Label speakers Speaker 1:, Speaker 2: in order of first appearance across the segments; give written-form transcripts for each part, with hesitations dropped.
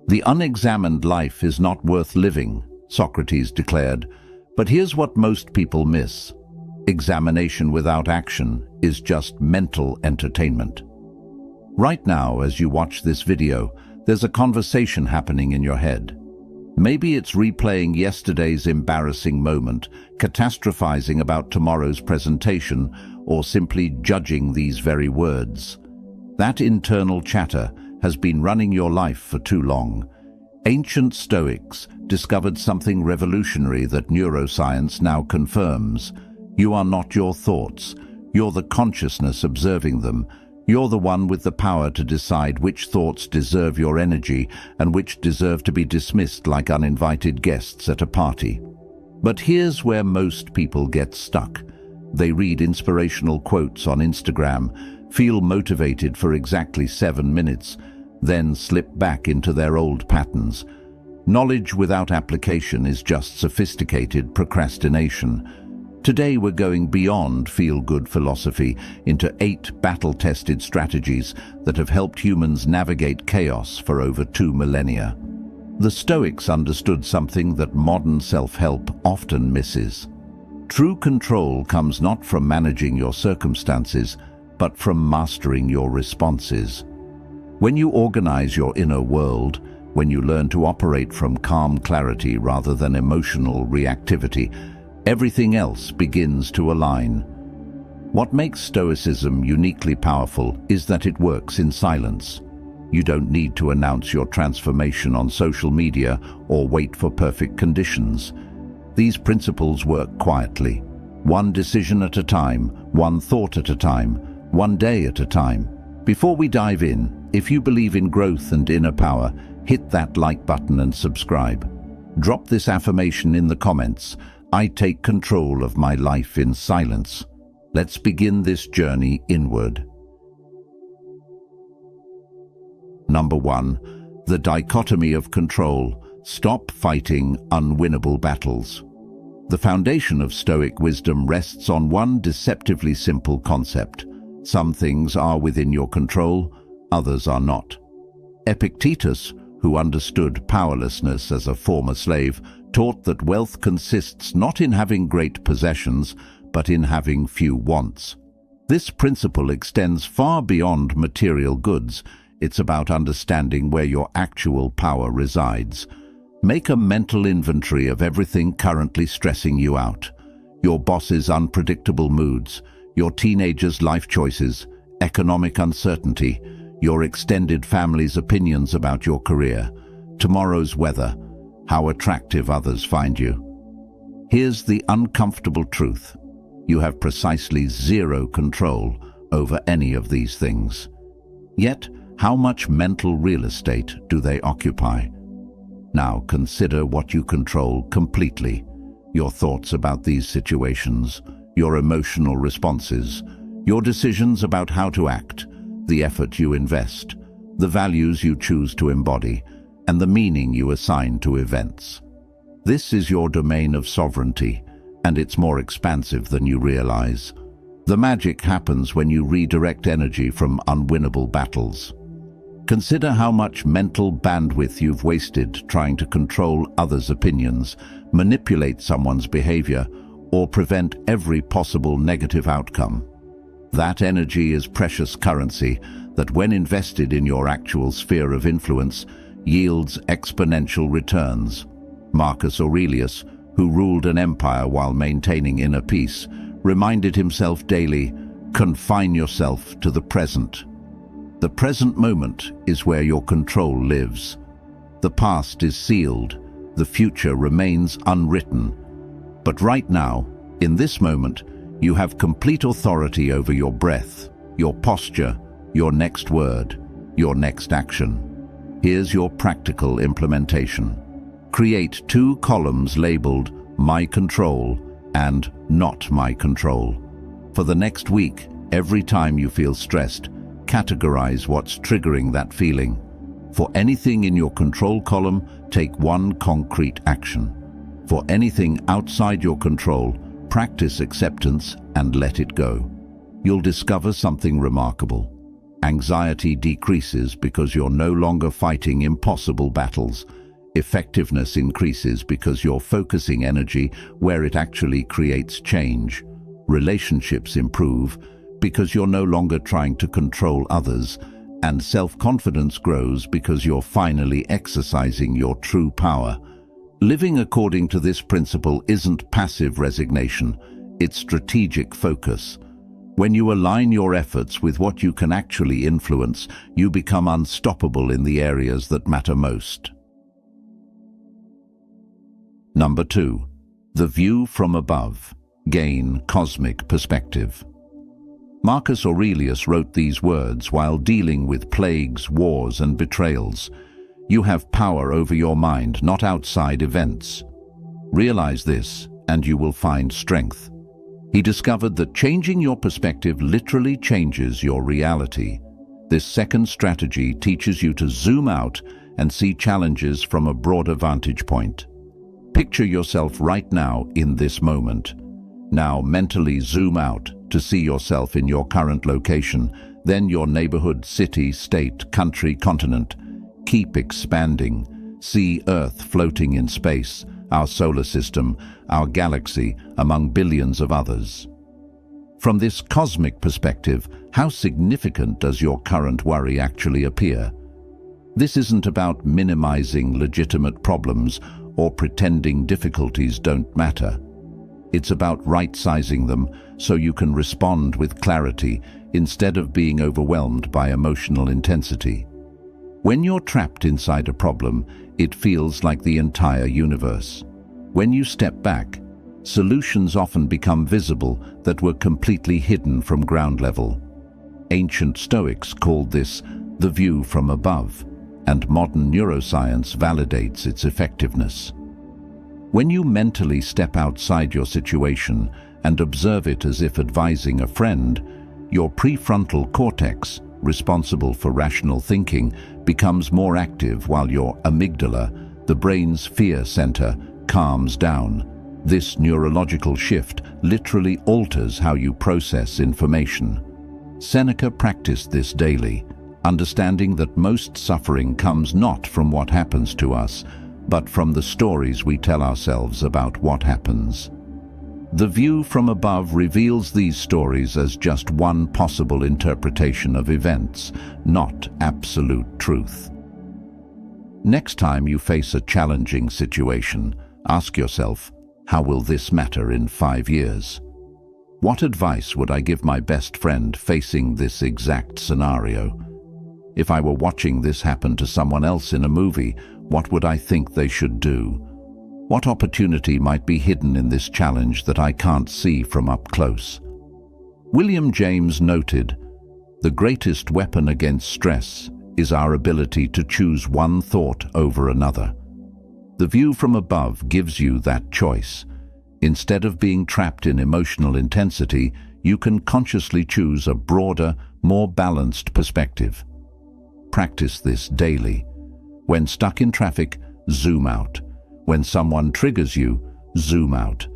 Speaker 1: The unexamined life is not worth living, Socrates declared, but here's what most people miss. Examination without action is just mental entertainment. Right now, as you watch this video, there's a conversation happening in your head. Maybe it's replaying yesterday's embarrassing moment, catastrophizing about tomorrow's presentation, or simply judging these very words. That internal chatter has been running your life for too long. Ancient Stoics discovered something revolutionary that neuroscience now confirms. You are not your thoughts. You're the consciousness observing them. You're the one with the power to decide which thoughts deserve your energy and which deserve to be dismissed like uninvited guests at a party. But here's where most people get stuck. They read inspirational quotes on Instagram, feel motivated for exactly 7 minutes, then slip back into their old patterns. Knowledge without application is just sophisticated procrastination. Today we're going beyond feel-good philosophy into 8 battle-tested strategies that have helped humans navigate chaos for over 2 millennia. The Stoics understood something that modern self-help often misses. True control comes not from managing your circumstances, but from mastering your responses. When you organize your inner world, when you learn to operate from calm clarity rather than emotional reactivity, everything else begins to align. What makes Stoicism uniquely powerful is that it works in silence. You don't need to announce your transformation on social media or wait for perfect conditions. These principles work quietly, one decision at a time, one thought at a time, one day at a time. Before we dive in, if you believe in growth and inner power, hit that like button and subscribe. Drop this affirmation in the comments. I take control of my life in silence. Let's begin this journey inward. Number 1. The dichotomy of control. Stop fighting unwinnable battles. The foundation of Stoic wisdom rests on one deceptively simple concept. Some things are within your control, others are not. Epictetus, who understood powerlessness as a former slave, taught that wealth consists not in having great possessions, but in having few wants. This principle extends far beyond material goods. It's about understanding where your actual power resides. Make a mental inventory of everything currently stressing you out. Your boss's unpredictable moods, your teenager's life choices, economic uncertainty, your extended family's opinions about your career, tomorrow's weather, how attractive others find you. Here's the uncomfortable truth. You have precisely zero control over any of these things. Yet, how much mental real estate do they occupy? Now consider what you control completely. Your thoughts about these situations, your emotional responses, your decisions about how to act, the effort you invest, the values you choose to embody, and the meaning you assign to events. This is your domain of sovereignty, and it's more expansive than you realize. The magic happens when you redirect energy from unwinnable battles. Consider how much mental bandwidth you've wasted trying to control others' opinions, manipulate someone's behavior, or prevent every possible negative outcome. That energy is precious currency that, when invested in your actual sphere of influence, yields exponential returns. Marcus Aurelius, who ruled an empire while maintaining inner peace, reminded himself daily, confine yourself to the present. The present moment is where your control lives. The past is sealed, the future remains unwritten. But right now, in this moment, you have complete authority over your breath, your posture, your next word, your next action. Here's your practical implementation. Create 2 columns labeled My Control and Not My Control. For the next week, every time you feel stressed, categorize what's triggering that feeling. For anything in your control column, take 1 concrete action. For anything outside your control, practice acceptance and let it go. You'll discover something remarkable. Anxiety decreases because you're no longer fighting impossible battles. Effectiveness increases because you're focusing energy where it actually creates change. Relationships improve because you're no longer trying to control others. And self-confidence grows because you're finally exercising your true power. Living according to this principle isn't passive resignation, it's strategic focus. When you align your efforts with what you can actually influence, you become unstoppable in the areas that matter most. Number 2. The view from above. Gain cosmic perspective. Marcus Aurelius wrote these words while dealing with plagues, wars, and betrayals. You have power over your mind, not outside events. Realize this, and you will find strength. He discovered that changing your perspective literally changes your reality. This second strategy teaches you to zoom out and see challenges from a broader vantage point. Picture yourself right now in this moment. Now mentally zoom out to see yourself in your current location, then your neighborhood, city, state, country, continent. Keep expanding. See Earth floating in space, our solar system, our galaxy, among billions of others. From this cosmic perspective, how significant does your current worry actually appear? This isn't about minimizing legitimate problems or pretending difficulties don't matter. It's about right-sizing them so you can respond with clarity instead of being overwhelmed by emotional intensity. When you're trapped inside a problem, it feels like the entire universe. When you step back, solutions often become visible that were completely hidden from ground level. Ancient Stoics called this the view from above, and modern neuroscience validates its effectiveness. When you mentally step outside your situation and observe it as if advising a friend, your prefrontal cortex, responsible for rational thinking, becomes more active while your amygdala, the brain's fear center, calms down. This neurological shift literally alters how you process information. Seneca practiced this daily, understanding that most suffering comes not from what happens to us, but from the stories we tell ourselves about what happens. The view from above reveals these stories as just one possible interpretation of events, not absolute truth. Next time you face a challenging situation, ask yourself, how will this matter in 5 years? What advice would I give my best friend facing this exact scenario? If I were watching this happen to someone else in a movie, what would I think they should do? What opportunity might be hidden in this challenge that I can't see from up close? William James noted, "The greatest weapon against stress is our ability to choose one thought over another." The view from above gives you that choice. Instead of being trapped in emotional intensity, you can consciously choose a broader, more balanced perspective. Practice this daily. When stuck in traffic, zoom out. When someone triggers you, zoom out.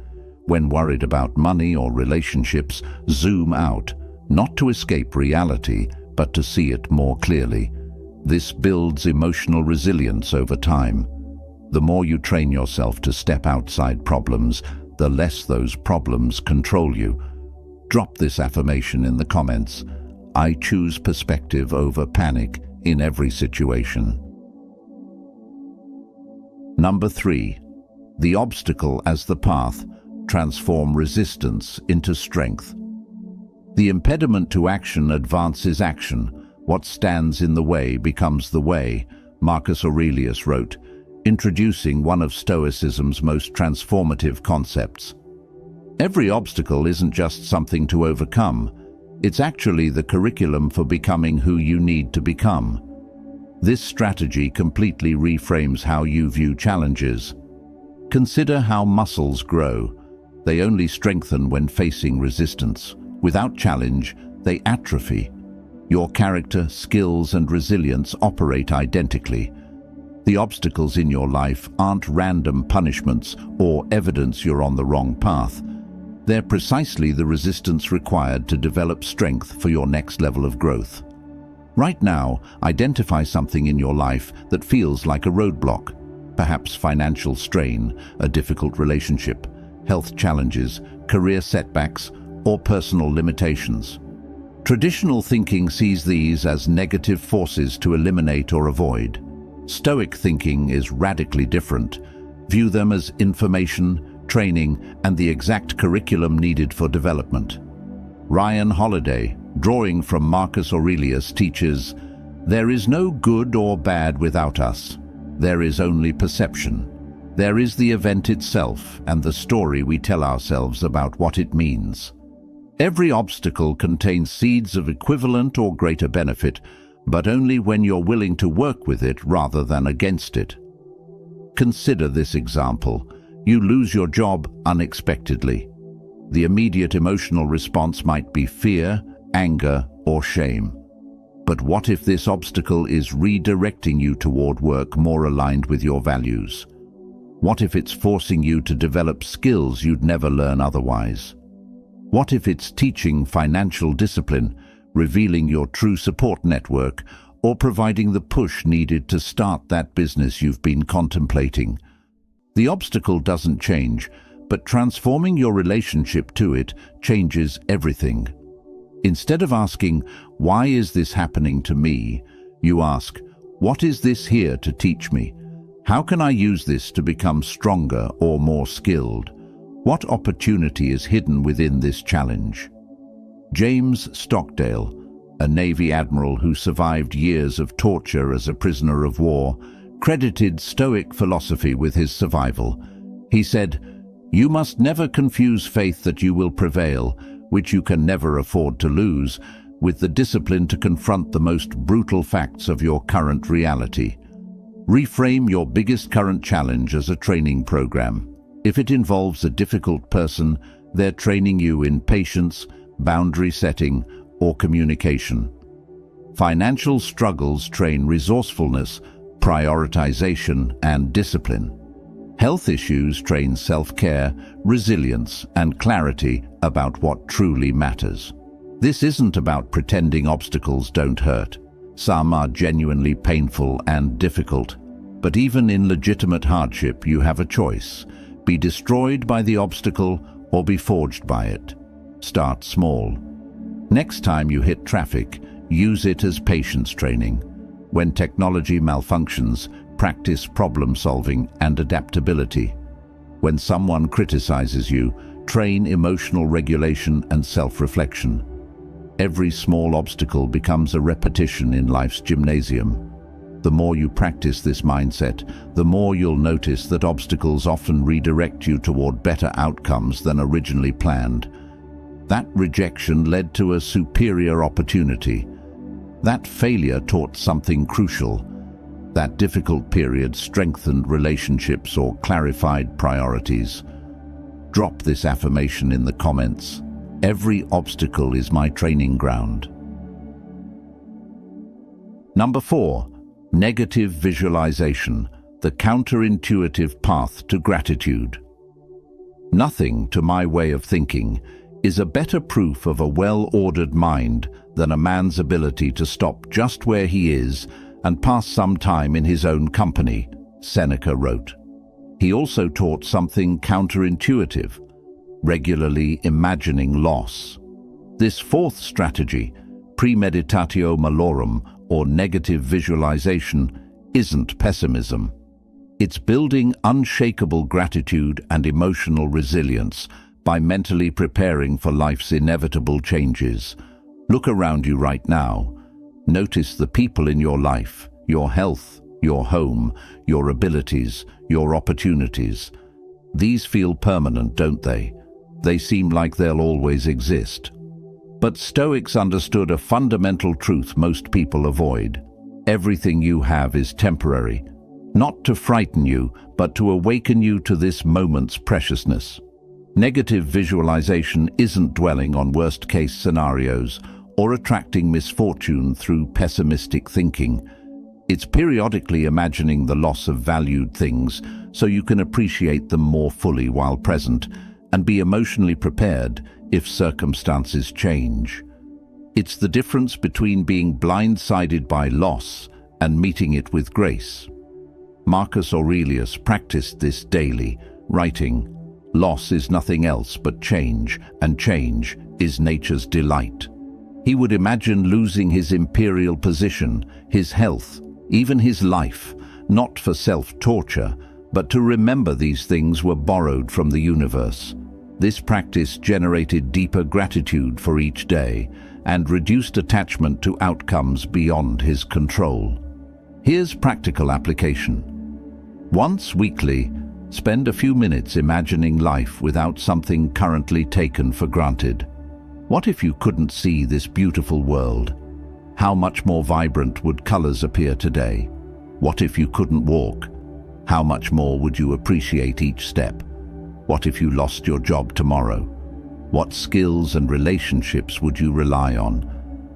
Speaker 1: When worried about money or relationships, zoom out, not to escape reality, but to see it more clearly. This builds emotional resilience over time. The more you train yourself to step outside problems, the less those problems control you. Drop this affirmation in the comments. I choose perspective over panic in every situation. Number 3. The obstacle as the path. Transform resistance into strength. The impediment to action advances action. What stands in the way becomes the way, Marcus Aurelius wrote, introducing one of Stoicism's most transformative concepts. Every obstacle isn't just something to overcome. It's actually the curriculum for becoming who you need to become. This strategy completely reframes how you view challenges. Consider how muscles grow. They only strengthen when facing resistance. Without challenge, they atrophy. Your character, skills, and resilience operate identically. The obstacles in your life aren't random punishments or evidence you're on the wrong path. They're precisely the resistance required to develop strength for your next level of growth. Right now, identify something in your life that feels like a roadblock. Perhaps financial strain, a difficult relationship, health challenges, career setbacks, or personal limitations. Traditional thinking sees these as negative forces to eliminate or avoid. Stoic thinking is radically different. View them as information, training, and the exact curriculum needed for development. Ryan Holiday, drawing from Marcus Aurelius, teaches, "There is no good or bad without us. There is only perception. There is the event itself and the story we tell ourselves about what it means." Every obstacle contains seeds of equivalent or greater benefit, but only when you're willing to work with it rather than against it. Consider this example. You lose your job unexpectedly. The immediate emotional response might be fear, anger, or shame. But what if this obstacle is redirecting you toward work more aligned with your values? What if it's forcing you to develop skills you'd never learn otherwise? What if it's teaching financial discipline, revealing your true support network, or providing the push needed to start that business you've been contemplating? The obstacle doesn't change, but transforming your relationship to it changes everything. Instead of asking, "Why is this happening to me?" you ask, "What is this here to teach me? How can I use this to become stronger or more skilled? What opportunity is hidden within this challenge?" James Stockdale, a Navy admiral who survived years of torture as a prisoner of war, credited Stoic philosophy with his survival. He said, "You must never confuse faith that you will prevail, which you can never afford to lose, with the discipline to confront the most brutal facts of your current reality. Reframe your biggest current challenge as a training program. If it involves a difficult person, they're training you in patience, boundary setting, or communication. Financial struggles train resourcefulness, prioritization, and discipline. Health issues train self-care, resilience, and clarity about what truly matters. This isn't about pretending obstacles don't hurt. Some are genuinely painful and difficult. But even in legitimate hardship, you have a choice. Be destroyed by the obstacle or be forged by it. Start small. Next time you hit traffic, use it as patience training. When technology malfunctions, practice problem solving and adaptability. When someone criticizes you, train emotional regulation and self-reflection. Every small obstacle becomes a repetition in life's gymnasium. The more you practice this mindset, the more you'll notice that obstacles often redirect you toward better outcomes than originally planned. That rejection led to a superior opportunity. That failure taught something crucial. That difficult period strengthened relationships or clarified priorities. Drop this affirmation in the comments. Every obstacle is my training ground. Number 4. Negative visualization, the counterintuitive path to gratitude. Nothing, to my way of thinking, is a better proof of a well-ordered mind than a man's ability to stop just where he is and pass some time in his own company, Seneca wrote. He also taught something counterintuitive, regularly imagining loss. This fourth strategy, premeditatio malorum, or negative visualization, isn't pessimism. It's building unshakable gratitude and emotional resilience by mentally preparing for life's inevitable changes. Look around you right now. Notice the people in your life, your health, your home, your abilities, your opportunities. These feel permanent, don't they? They seem like they'll always exist. But Stoics understood a fundamental truth most people avoid. Everything you have is temporary, not to frighten you, but to awaken you to this moment's preciousness. Negative visualization isn't dwelling on worst-case scenarios or attracting misfortune through pessimistic thinking. It's periodically imagining the loss of valued things so you can appreciate them more fully while present and be emotionally prepared if circumstances change. It's the difference between being blindsided by loss and meeting it with grace. Marcus Aurelius practiced this daily, writing, "Loss is nothing else but change, and change is nature's delight." He would imagine losing his imperial position, his health, even his life, not for self-torture, but to remember these things were borrowed from the universe. This practice generated deeper gratitude for each day and reduced attachment to outcomes beyond his control. Here's practical application. Once weekly, spend a few minutes imagining life without something currently taken for granted. What if you couldn't see this beautiful world? How much more vibrant would colors appear today? What if you couldn't walk? How much more would you appreciate each step? What if you lost your job tomorrow? What skills and relationships would you rely on?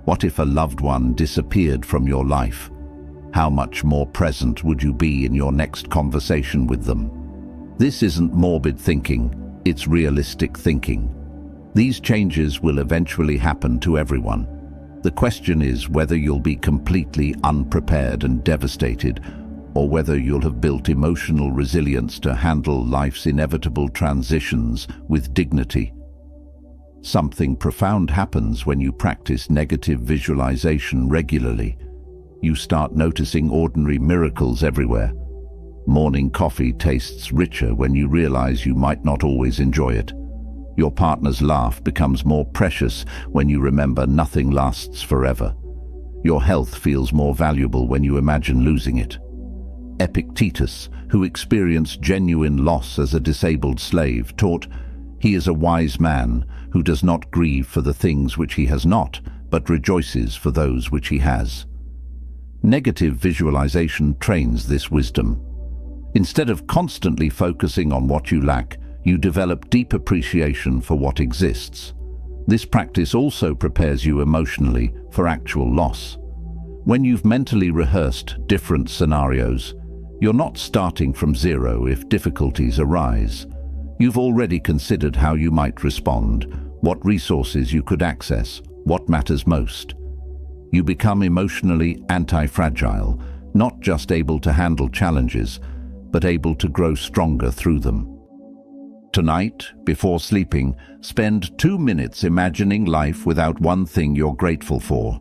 Speaker 1: What if a loved one disappeared from your life? How much more present would you be in your next conversation with them? This isn't morbid thinking, it's realistic thinking. These changes will eventually happen to everyone. The question is whether you'll be completely unprepared and devastated, or whether you'll have built emotional resilience to handle life's inevitable transitions with dignity. Something profound happens when you practice negative visualization regularly. You start noticing ordinary miracles everywhere. Morning coffee tastes richer when you realize you might not always enjoy it. Your partner's laugh becomes more precious when you remember nothing lasts forever. Your health feels more valuable when you imagine losing it. Epictetus, who experienced genuine loss as a disabled slave, taught, "He is a wise man who does not grieve for the things which he has not, but rejoices for those which he has." Negative visualization trains this wisdom. Instead of constantly focusing on what you lack, you develop deep appreciation for what exists. This practice also prepares you emotionally for actual loss. When you've mentally rehearsed different scenarios, you're not starting from zero if difficulties arise. You've already considered how you might respond, what resources you could access, what matters most. You become emotionally anti-fragile, not just able to handle challenges, but able to grow stronger through them. Tonight, before sleeping, spend 2 minutes imagining life without one thing you're grateful for.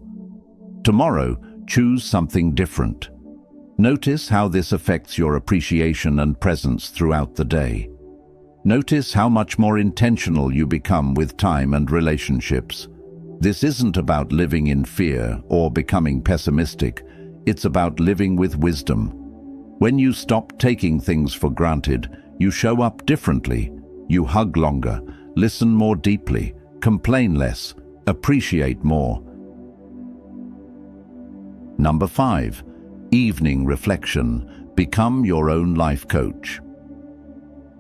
Speaker 1: Tomorrow, choose something different. Notice how this affects your appreciation and presence throughout the day. Notice how much more intentional you become with time and relationships. This isn't about living in fear or becoming pessimistic. It's about living with wisdom. When you stop taking things for granted, you show up differently. You hug longer, listen more deeply, complain less, appreciate more. Number 5, evening reflection. Become your own life coach.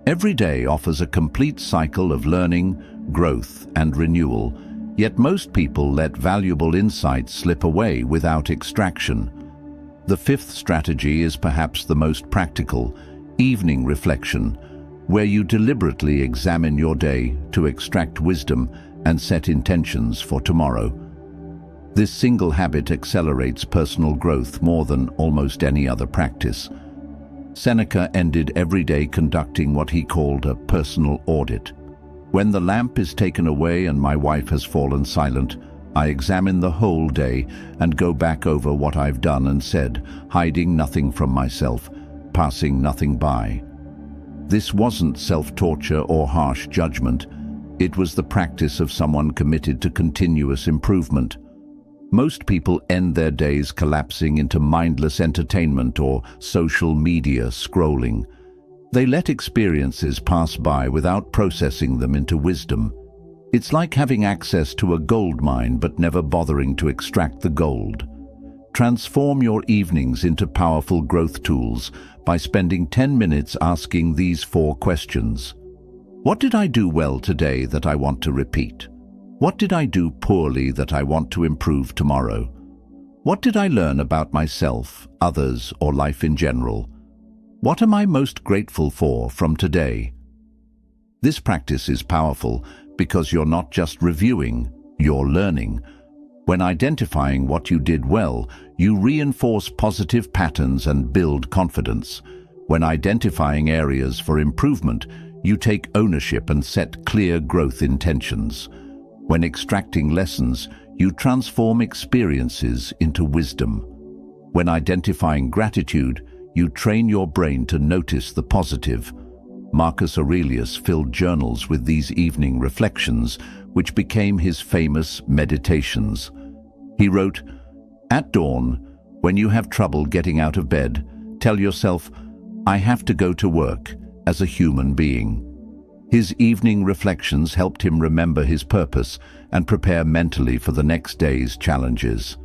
Speaker 1: Every day offers a complete cycle of learning, growth, and renewal, yet most people let valuable insights slip away without extraction. The 5th strategy is perhaps the most practical, evening reflection, where you deliberately examine your day to extract wisdom and set intentions for tomorrow. This single habit accelerates personal growth more than almost any other practice. Seneca ended every day conducting what he called a personal audit. When the lamp is taken away and my wife has fallen silent, I examine the whole day and go back over what I've done and said, hiding nothing from myself, passing nothing by. This wasn't self-torture or harsh judgment. It was the practice of someone committed to continuous improvement. Most people end their days collapsing into mindless entertainment or social media scrolling. They let experiences pass by without processing them into wisdom. It's like having access to a gold mine but never bothering to extract the gold. Transform your evenings into powerful growth tools by spending 10 minutes asking these 4 questions. What did I do well today that I want to repeat? What did I do poorly that I want to improve tomorrow? What did I learn about myself, others, or life in general? What am I most grateful for from today? This practice is powerful because you're not just reviewing, you're learning. When identifying what you did well, you reinforce positive patterns and build confidence. When identifying areas for improvement, you take ownership and set clear growth intentions. When extracting lessons, you transform experiences into wisdom. When identifying gratitude, you train your brain to notice the positive. Marcus Aurelius filled journals with these evening reflections, which became his famous meditations. He wrote, "At dawn, when you have trouble getting out of bed, tell yourself, 'I have to go to work,' as a human being." His evening reflections helped him remember his purpose and prepare mentally for the next day's challenges.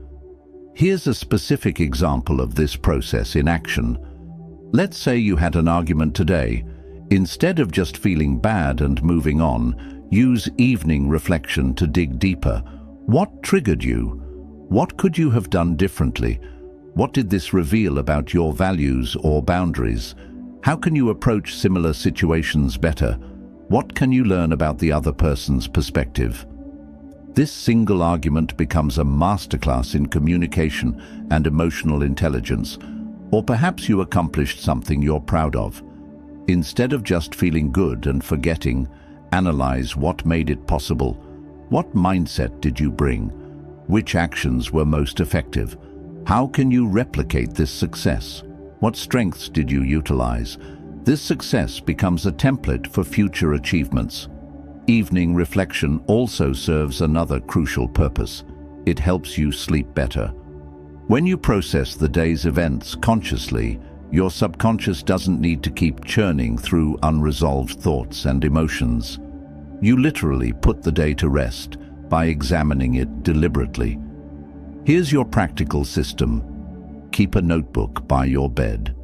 Speaker 1: Here's a specific example of this process in action. Let's say you had an argument today. Instead of just feeling bad and moving on, use evening reflection to dig deeper. What triggered you? What could you have done differently? What did this reveal about your values or boundaries? How can you approach similar situations better? What can you learn about the other person's perspective? This single argument becomes a masterclass in communication and emotional intelligence, or perhaps you accomplished something you're proud of. Instead of just feeling good and forgetting, analyze what made it possible. What mindset did you bring? Which actions were most effective? How can you replicate this success? What strengths did you utilize? This success becomes a template for future achievements. Evening reflection also serves another crucial purpose. It helps you sleep better. When you process the day's events consciously, your subconscious doesn't need to keep churning through unresolved thoughts and emotions. You literally put the day to rest by examining it deliberately. Here's your practical system. Keep a notebook by your bed.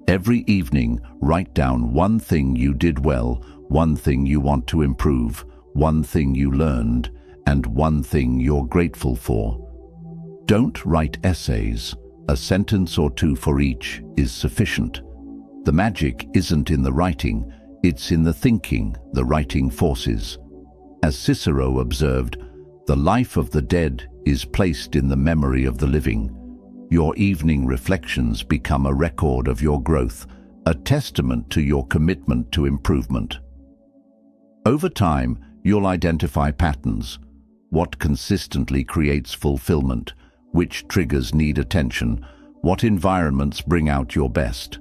Speaker 1: Every evening, write down one thing you did well, one thing you want to improve, one thing you learned, and one thing you're grateful for. Don't write essays. A sentence or two for each is sufficient. The magic isn't in the writing, it's in the thinking the writing forces. As Cicero observed, the life of the dead is placed in the memory of the living. Your evening reflections become a record of your growth, a testament to your commitment to improvement. Over time, you'll identify patterns. What consistently creates fulfillment? Which triggers need attention? What environments bring out your best?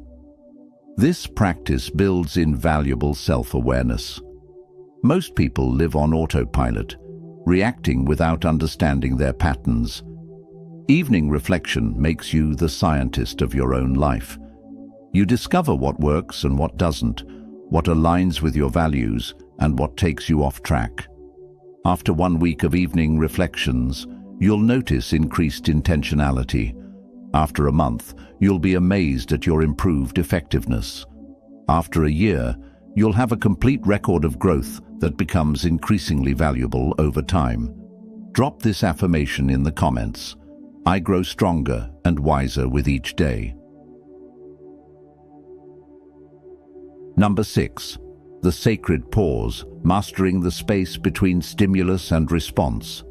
Speaker 1: This practice builds invaluable self-awareness. Most people live on autopilot, reacting without understanding their patterns. Evening reflection makes you the scientist of your own life. You discover what works and what doesn't, what aligns with your values and what takes you off track. After 1 week of evening reflections, you'll notice increased intentionality. After a month, you'll be amazed at your improved effectiveness. After a year, you'll have a complete record of growth that becomes increasingly valuable over time. Drop this affirmation in the comments. I grow stronger and wiser with each day. Number 6. The sacred pause, mastering the space between stimulus and response.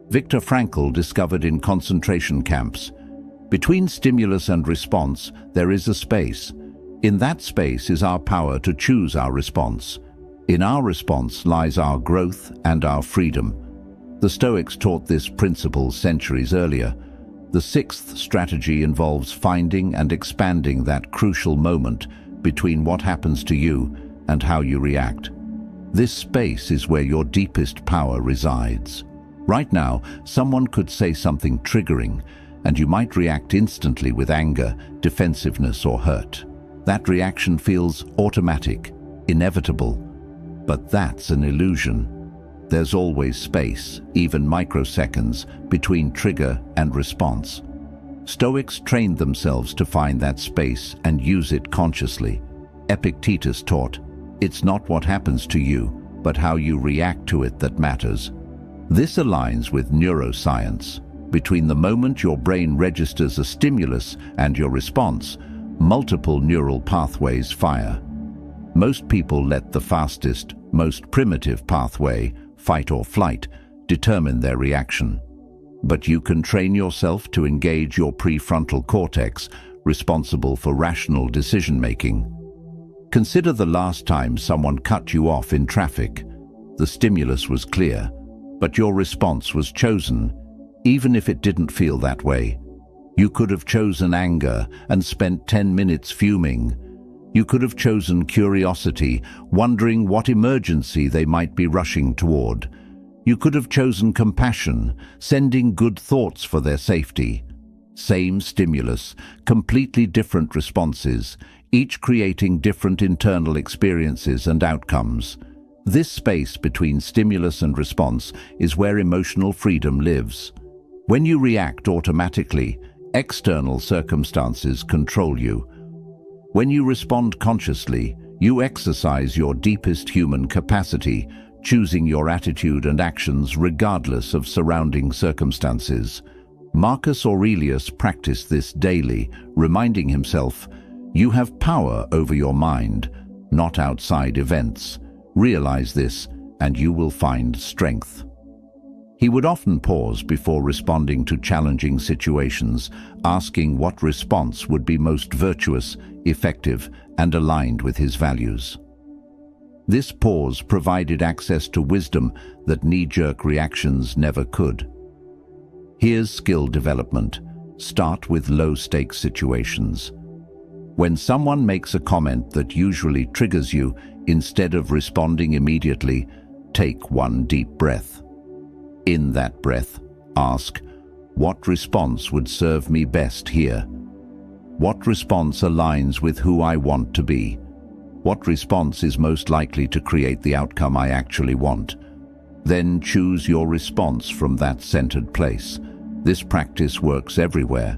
Speaker 1: Viktor Frankl discovered in concentration camps, between stimulus and response, there is a space. In that space is our power to choose our response. In our response lies our growth and our freedom. The Stoics taught this principle centuries earlier. The sixth strategy involves finding and expanding that crucial moment between what happens to you and how you react. This space is where your deepest power resides. Right now, someone could say something triggering, and you might react instantly with anger, defensiveness, or hurt. That reaction feels automatic, inevitable. But that's an illusion. There's always space, even microseconds, between trigger and response. Stoics trained themselves to find that space and use it consciously. Epictetus taught, it's not what happens to you, but how you react to it that matters. This aligns with neuroscience. Between the moment your brain registers a stimulus and your response, multiple neural pathways fire. Most people let the fastest, most primitive pathway, fight or flight, determine their reaction. but you can train yourself to engage your prefrontal cortex, responsible for rational decision-making. Consider the last time someone cut you off in traffic. The stimulus was clear, but your response was chosen, even if it didn't feel that way. You could have chosen anger and spent 10 minutes fuming. You could have chosen curiosity, wondering what emergency they might be rushing toward. You could have chosen compassion, sending good thoughts for their safety. Same stimulus, completely different responses, each creating different internal experiences and outcomes. This space between stimulus and response is where emotional freedom lives. When you react automatically, external circumstances control you. When you respond consciously, you exercise your deepest human capacity, choosing your attitude and actions regardless of surrounding circumstances. Marcus Aurelius practiced this daily, reminding himself, "You have power over your mind, not outside events. Realize this, and you will find strength." He would often pause before responding to challenging situations, asking what response would be most virtuous, effective, and aligned with his values. This pause provided access to wisdom that knee-jerk reactions never could. Here's skill development. Start with low-stakes situations. When someone makes a comment that usually triggers you, instead of responding immediately, take one deep breath. In that breath, ask, what response would serve me best here? What response aligns with who I want to be? What response is most likely to create the outcome I actually want? Then choose your response from that centered place. This practice works everywhere.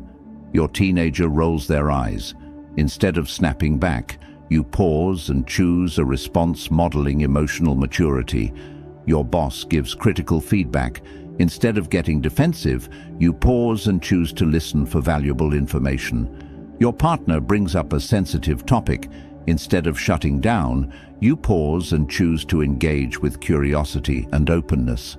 Speaker 1: Your teenager rolls their eyes. Instead of snapping back, you pause and choose a response modeling emotional maturity. Your boss gives critical feedback. Instead of getting defensive, you pause and choose to listen for valuable information. Your partner brings up a sensitive topic. Instead of shutting down, you pause and choose to engage with curiosity and openness.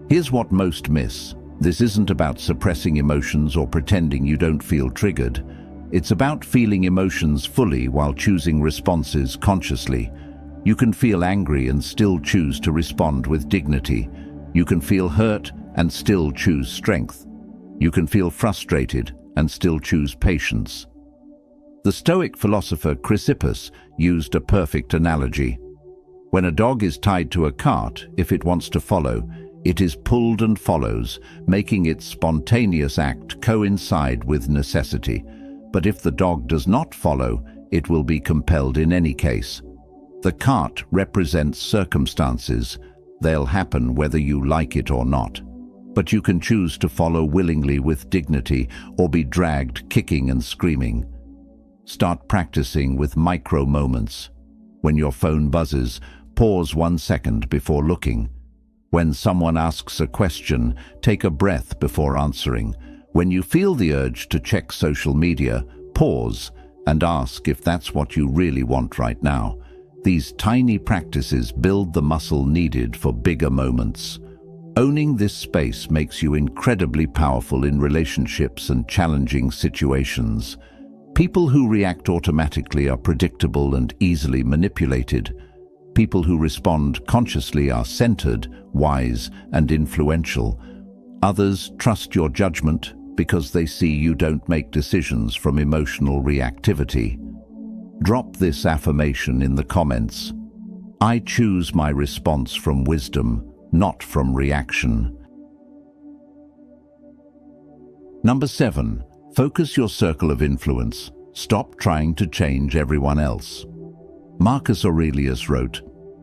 Speaker 1: Here's what most miss. This isn't about suppressing emotions or pretending you don't feel triggered. It's about feeling emotions fully while choosing responses consciously. You can feel angry and still choose to respond with dignity. You can feel hurt and still choose strength. You can feel frustrated and still choose patience. The Stoic philosopher Chrysippus used a perfect analogy. When a dog is tied to a cart, if it wants to follow, it is pulled and follows, making its spontaneous act coincide with necessity. But if the dog does not follow, it will be compelled in any case. The cart represents circumstances. They'll happen whether you like it or not. But you can choose to follow willingly with dignity or be dragged kicking and screaming. Start practicing with micro moments. When your phone buzzes, pause 1 second before looking. When someone asks a question, take a breath before answering. When you feel the urge to check social media, pause and ask if that's what you really want right now. These tiny practices build the muscle needed for bigger moments. Owning this space makes you incredibly powerful in relationships and challenging situations. People who react automatically are predictable and easily manipulated. People who respond consciously are centered, wise, and influential. Others trust your judgment because they see you don't make decisions from emotional reactivity. Drop this affirmation in the comments. I choose my response from wisdom, not from reaction. Number 7. Focus your circle of influence. Stop trying to change everyone else. Marcus Aurelius wrote,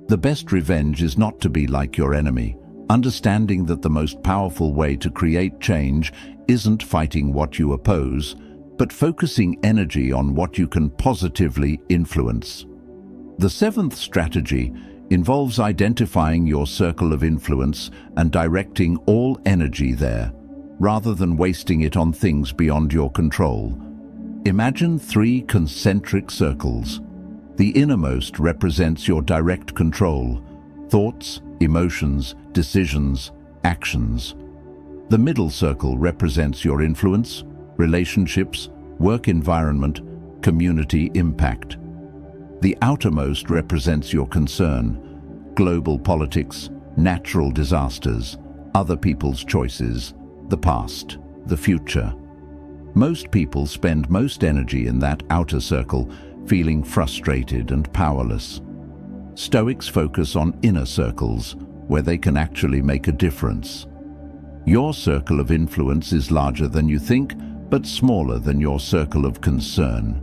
Speaker 1: "The best revenge is not to be like your enemy." Understanding that the most powerful way to create change isn't fighting what you oppose, but focusing energy on what you can positively influence. The 7th strategy involves identifying your circle of influence and directing all energy there, rather than wasting it on things beyond your control. Imagine 3 concentric circles. The innermost represents your direct control: thoughts, emotions, decisions, actions. The middle circle represents your influence, relationships, work environment, community impact. The outermost represents your concern, global politics, natural disasters, other people's choices, the past, the future. Most people spend most energy in that outer circle, feeling frustrated and powerless. Stoics focus on inner circles, where they can actually make a difference. Your circle of influence is larger than you think, but smaller than your circle of concern.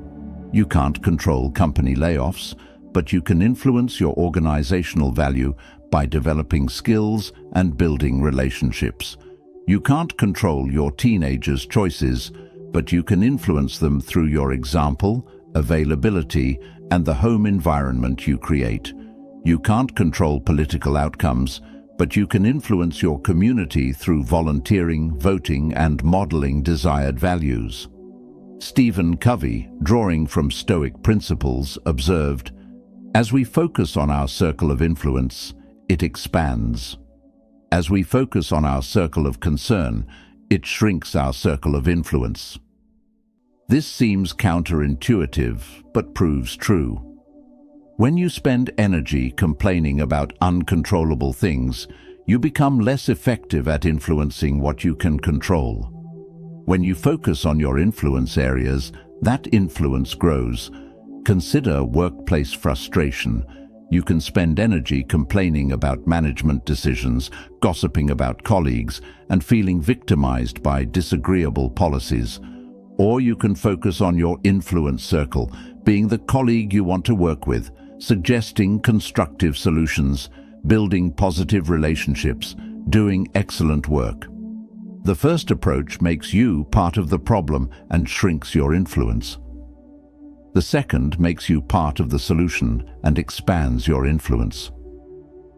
Speaker 1: You can't control company layoffs, but you can influence your organizational value by developing skills and building relationships. You can't control your teenagers' choices, but you can influence them through your example, availability, and the home environment you create. You can't control political outcomes, but you can influence your community through volunteering, voting, and modeling desired values. Stephen Covey, drawing from Stoic principles, observed, "As we focus on our circle of influence, it expands. As we focus on our circle of concern, it shrinks our circle of influence." This seems counterintuitive, but proves true. When you spend energy complaining about uncontrollable things, you become less effective at influencing what you can control. When you focus on your influence areas, that influence grows. Consider workplace frustration. You can spend energy complaining about management decisions, gossiping about colleagues, and feeling victimized by disagreeable policies. Or you can focus on your influence circle, being the colleague you want to work with, suggesting constructive solutions, building positive relationships, doing excellent work. The first approach makes you part of the problem and shrinks your influence. The second makes you part of the solution and expands your influence.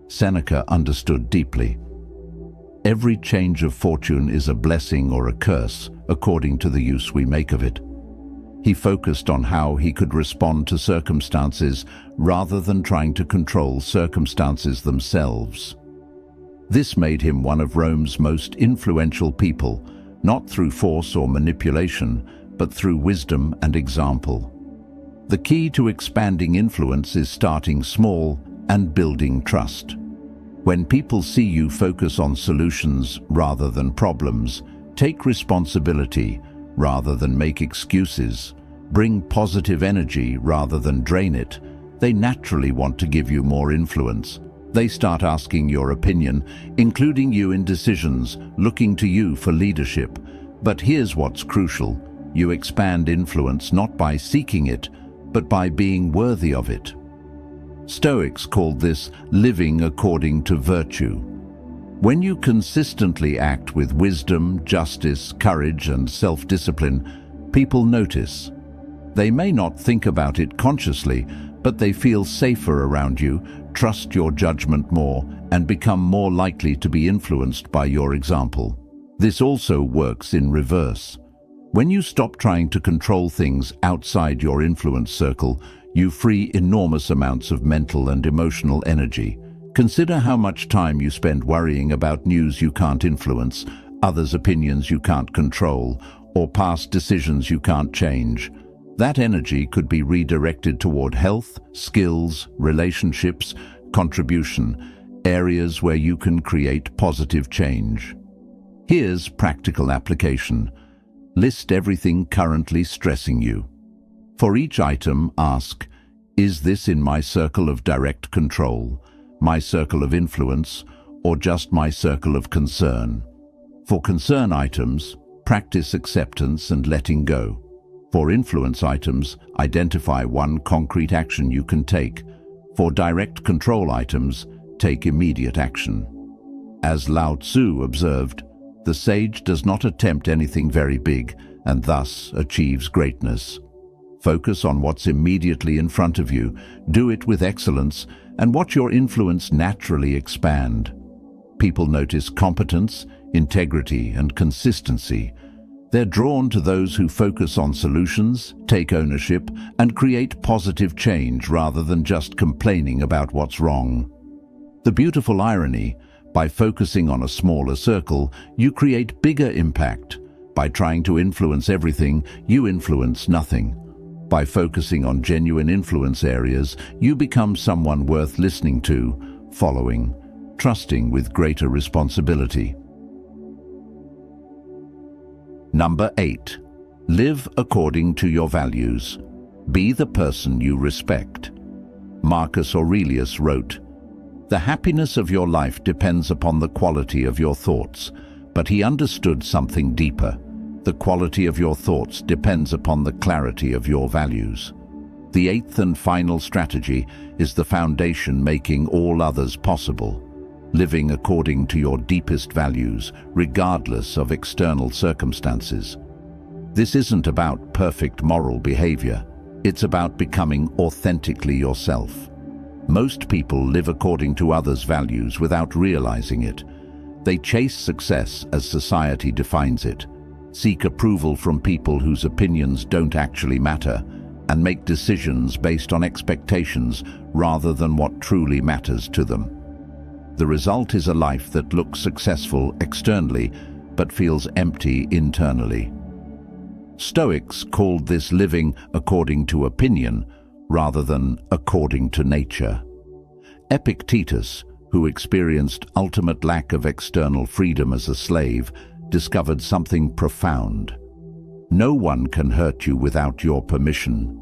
Speaker 1: Seneca understood deeply. Every change of fortune is a blessing or a curse, according to the use we make of it. He focused on how he could respond to circumstances rather than trying to control circumstances themselves. This made him one of Rome's most influential people, not through force or manipulation, but through wisdom and example. The key to expanding influence is starting small and building trust. When people see you focus on solutions rather than problems, take responsibility rather than make excuses, bring positive energy rather than drain it, they naturally want to give you more influence. They start asking your opinion, including you in decisions, looking to you for leadership. But here's what's crucial. You expand influence not by seeking it, but by being worthy of it. Stoics called this living according to virtue. When you consistently act with wisdom, justice, courage, and self-discipline, people notice. They may not think about it consciously, but they feel safer around you, trust your judgment more, and become more likely to be influenced by your example. This also works in reverse. When you stop trying to control things outside your influence circle, you free enormous amounts of mental and emotional energy. Consider how much time you spend worrying about news you can't influence, others' opinions you can't control, or past decisions you can't change. That energy could be redirected toward health, skills, relationships, contribution, areas where you can create positive change. Here's practical application. List everything currently stressing you. For each item, ask, is this in my circle of direct control, my circle of influence, or just my circle of concern? For concern items, practice acceptance and letting go. For influence items, identify one concrete action you can take. For direct control items, take immediate action. As Lao Tzu observed, the sage does not attempt anything very big and thus achieves greatness. Focus on what's immediately in front of you, do it with excellence, and watch your influence naturally expand. People notice competence, integrity, and consistency. They're drawn to those who focus on solutions, take ownership, and create positive change rather than just complaining about what's wrong. The beautiful irony, By focusing on a smaller circle, you create bigger impact. By trying to influence everything, you influence nothing. By focusing on genuine influence areas, you become someone worth listening to, following, trusting with greater responsibility. Number 8. Live according to your values. Be the person you respect. Marcus Aurelius wrote, "The happiness of your life depends upon the quality of your thoughts," but he understood something deeper. The quality of your thoughts depends upon the clarity of your values. The 8th and final strategy is the foundation making all others possible. Living according to your deepest values, regardless of external circumstances. This isn't about perfect moral behavior. It's about becoming authentically yourself. Most people live according to others' values without realizing it. They chase success as society defines it, seek approval from people whose opinions don't actually matter, and make decisions based on expectations rather than what truly matters to them. The result is a life that looks successful externally but feels empty internally. Stoics called this living according to opinion rather than according to nature. Epictetus, who experienced ultimate lack of external freedom as a slave, discovered something profound. No one can hurt you without your permission.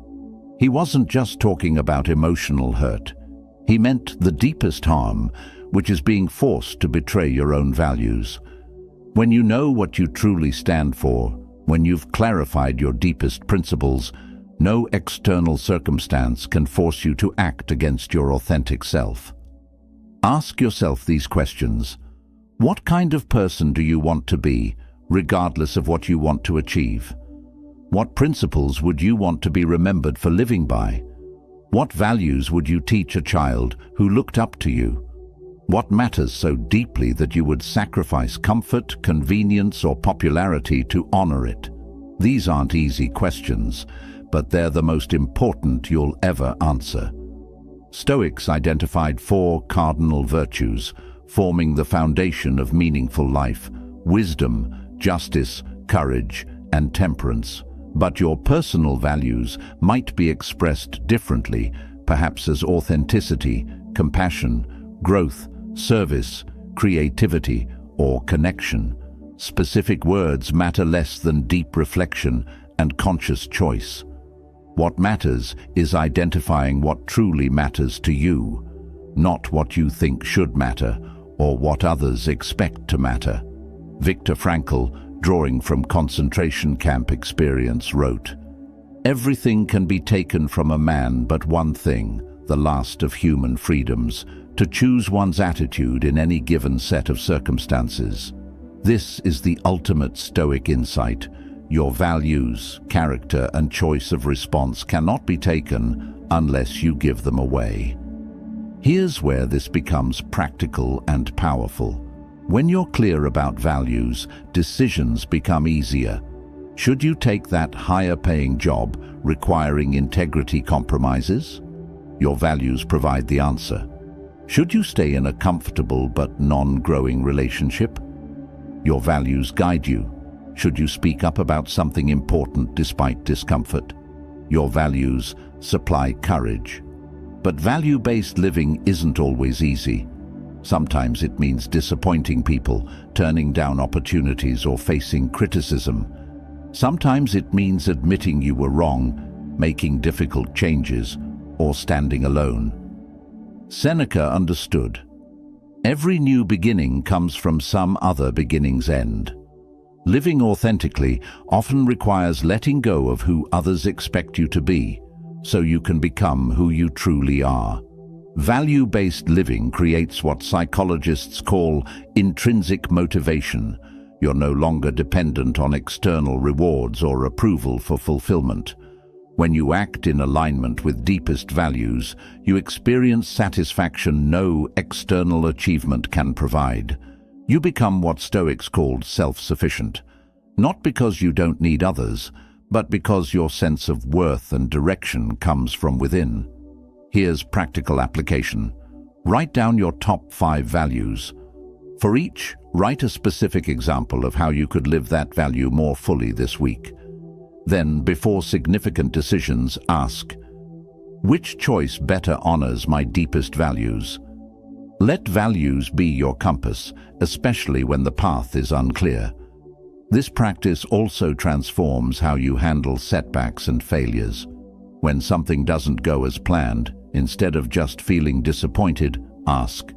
Speaker 1: He wasn't just talking about emotional hurt. He meant the deepest harm, which is being forced to betray your own values. When you know what you truly stand for, when you've clarified your deepest principles, no external circumstance can force you to act against your authentic self. Ask yourself these questions. What kind of person do you want to be, regardless of what you want to achieve? What principles would you want to be remembered for living by? What values would you teach a child who looked up to you? What matters so deeply that you would sacrifice comfort, convenience, or popularity to honor it? These aren't easy questions, but they're the most important you'll ever answer. Stoics identified 4 cardinal virtues, forming the foundation of meaningful life: wisdom, justice, courage, and temperance. But your personal values might be expressed differently, perhaps as authenticity, compassion, growth, service, creativity, or connection. Specific words matter less than deep reflection and conscious choice. What matters is identifying what truly matters to you, not what you think should matter or what others expect to matter. Viktor Frankl, drawing from concentration camp experience, wrote, "Everything can be taken from a man but one thing, the last of human freedoms, to choose one's attitude in any given set of circumstances." This is the ultimate Stoic insight. Your values, character, and choice of response cannot be taken unless you give them away. Here's where this becomes practical and powerful. When you're clear about values, decisions become easier. Should you take that higher-paying job requiring integrity compromises? Your values provide the answer. Should you stay in a comfortable but non-growing relationship? Your values guide you. Should you speak up about something important despite discomfort? Your values supply courage. But value-based living isn't always easy. Sometimes it means disappointing people, turning down opportunities, or facing criticism. Sometimes it means admitting you were wrong, making difficult changes, or standing alone. Seneca understood. Every new beginning comes from some other beginning's end. Living authentically often requires letting go of who others expect you to be, so you can become who you truly are. Value-based living creates what psychologists call intrinsic motivation. You're no longer dependent on external rewards or approval for fulfillment. When you act in alignment with deepest values, you experience satisfaction no external achievement can provide. You become what Stoics called self-sufficient, not because you don't need others, but because your sense of worth and direction comes from within. Here's practical application. Write down your top 5 values. For each, write a specific example of how you could live that value more fully this week. Then, before significant decisions, ask, which choice better honors my deepest values? Let values be your compass, especially when the path is unclear. This practice also transforms how you handle setbacks and failures. When something doesn't go as planned, instead of just feeling disappointed, ask,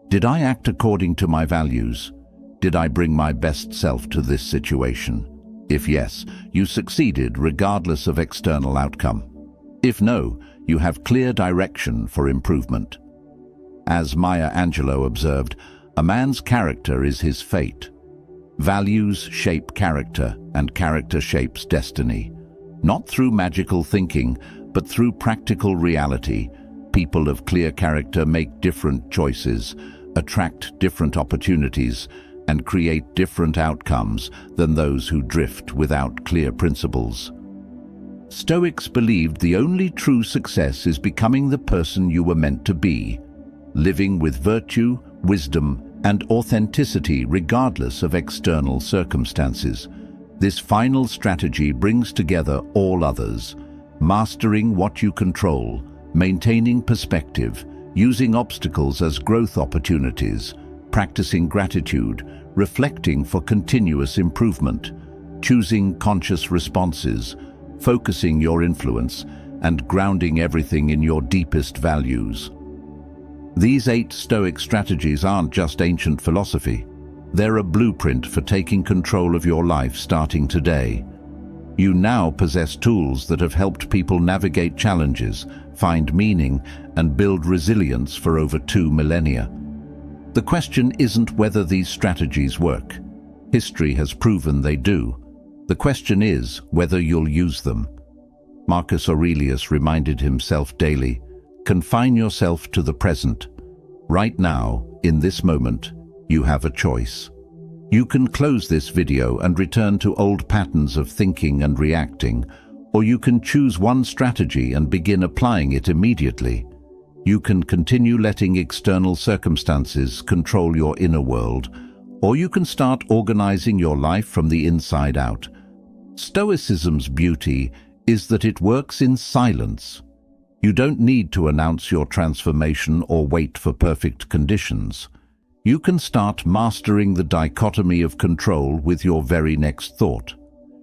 Speaker 1: did I act according to my values? Did I bring my best self to this situation? If yes, you succeeded regardless of external outcome. If no, you have clear direction for improvement. As Maya Angelou observed, a man's character is his fate. Values shape character, and character shapes destiny. Not through magical thinking, but through practical reality. People of clear character make different choices, attract different opportunities, and create different outcomes than those who drift without clear principles. Stoics believed the only true success is becoming the person you were meant to be, living with virtue, wisdom, and authenticity regardless of external circumstances. This final strategy brings together all others, mastering what you control, maintaining perspective, using obstacles as growth opportunities, practicing gratitude, reflecting for continuous improvement, choosing conscious responses, focusing your influence, and grounding everything in your deepest values. These 8 Stoic strategies aren't just ancient philosophy. They're a blueprint for taking control of your life starting today. You now possess tools that have helped people navigate challenges, find meaning, and build resilience for over 2 millennia. The question isn't whether these strategies work. History has proven they do. The question is whether you'll use them. Marcus Aurelius reminded himself daily, confine yourself to the present. Right now, in this moment, you have a choice. You can close this video and return to old patterns of thinking and reacting, or you can choose one strategy and begin applying it immediately. You can continue letting external circumstances control your inner world, or you can start organizing your life from the inside out. Stoicism's beauty is that it works in silence. You don't need to announce your transformation or wait for perfect conditions. You can start mastering the dichotomy of control with your very next thought.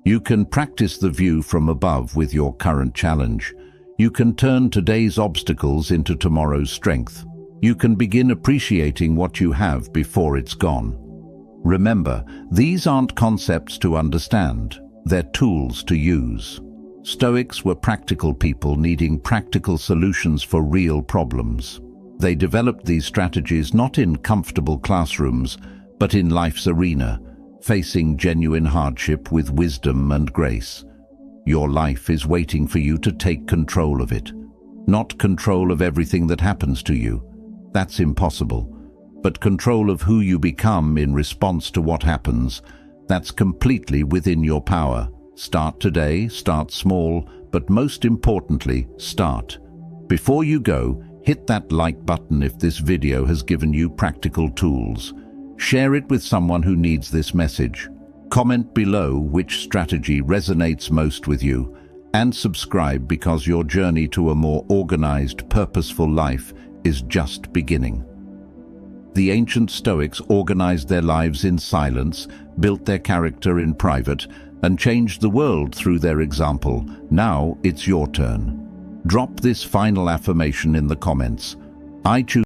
Speaker 1: You can practice the view from above with your current challenge. You can turn today's obstacles into tomorrow's strength. You can begin appreciating what you have before it's gone. Remember, these aren't concepts to understand, they're tools to use. Stoics were practical people needing practical solutions for real problems. They developed these strategies not in comfortable classrooms, but in life's arena, facing genuine hardship with wisdom and grace. Your life is waiting for you to take control of it. Not control of everything that happens to you. That's impossible. But control of who you become in response to what happens, that's completely within your power. Start today, start small, but most importantly, start. Before you go, hit that like button if this video has given you practical tools. Share it with someone who needs this message. Comment below which strategy resonates most with you, and subscribe because your journey to a more organized, purposeful life is just beginning. The ancient Stoics organized their lives in silence, built their character in private, and changed the world through their example. Now it's your turn. Drop this final affirmation in the comments. I choose